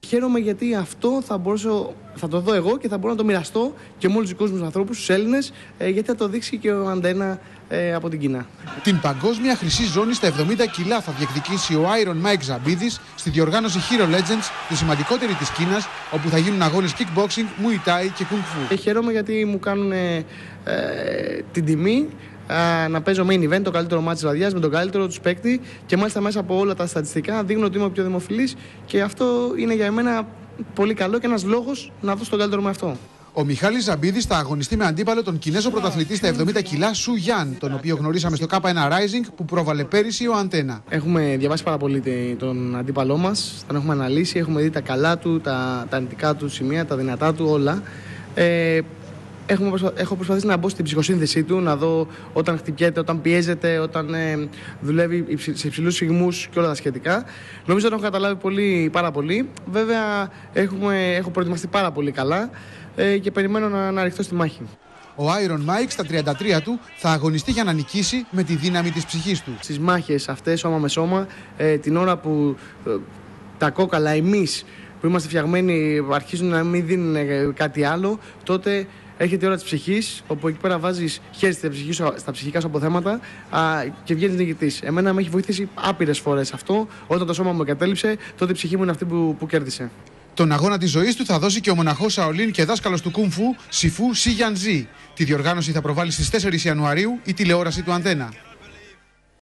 Χαίρομαι γιατί αυτό θα το δω εγώ και θα μπορώ να το μοιραστώ και με όλους τους κόσμους ανθρώπους, τους Έλληνες, γιατί θα το δείξει και ο Αντένα από την Κίνα. Την παγκόσμια χρυσή ζώνη στα 70 κιλά θα διεκδικήσει ο Iron Mike Zambidis στη διοργάνωση Hero Legends, τη σημαντικότερη της Κίνας, όπου θα γίνουν αγώνες kickboxing, muay thai και kung fu. Χαίρομαι γιατί μου κάνουν την τιμή να παίζω main event, το καλύτερο μάτι της βραδιάς, με τον καλύτερο του παίκτη και μάλιστα μέσα από όλα τα στατιστικά δείχνω ότι είμαι ο πιο δημοφιλής και αυτό είναι για μένα πολύ καλό και ένας λόγος να δώσω τον καλύτερο με αυτό. Ο Μιχάλης Ζαμπίδης θα αγωνιστεί με αντίπαλο τον Κινέζο πρωταθλητή στα 70 κιλά Σου Γιάν, τον οποίο γνωρίσαμε στο K1 Rising που πρόβαλε πέρυσι ο Αντένα. Έχουμε διαβάσει πάρα πολύ τον αντίπαλό μας, τον έχουμε αναλύσει, έχουμε δει τα καλά του, τα αρνητικά του σημεία, τα δυνατά του, όλα. Έχω προσπαθήσει να μπω στην ψυχοσύνθεσή του, να δω όταν χτυπιέται, όταν πιέζεται, όταν δουλεύει σε υψηλούς σιγμούς και όλα τα σχετικά. Νομίζω ότι έχω καταλάβει πάρα πολύ. Βέβαια, έχω προετοιμαστεί πάρα πολύ καλά και περιμένω να ρηχθώ στη μάχη. Ο Iron Mike στα 33 του θα αγωνιστεί για να νικήσει με τη δύναμη της ψυχής του. Στις μάχες αυτές, σώμα με σώμα, την ώρα που τα κόκαλα, εμείς που είμαστε φτιαγμένοι, αρχίζουν να μην δίνουν κάτι άλλο, τότε έρχεται η ώρα της ψυχής, όπου εκεί πέρα βάζεις χέρι στα ψυχικά σου αποθέματα και βγαίνεις νικητής. Εμένα με έχει βοηθήσει άπειρες φορές αυτό. Όταν το σώμα μου εγκατέλειψε, τότε η ψυχή μου είναι αυτή που κέρδισε. Τον αγώνα της ζωής του θα δώσει και ο μοναχός Σαολίν και δάσκαλος του Kung Fu, Σιφού Σιγιανζή. Τη διοργάνωση θα προβάλλει στις 4 Ιανουαρίου η τηλεόραση του Αντένα.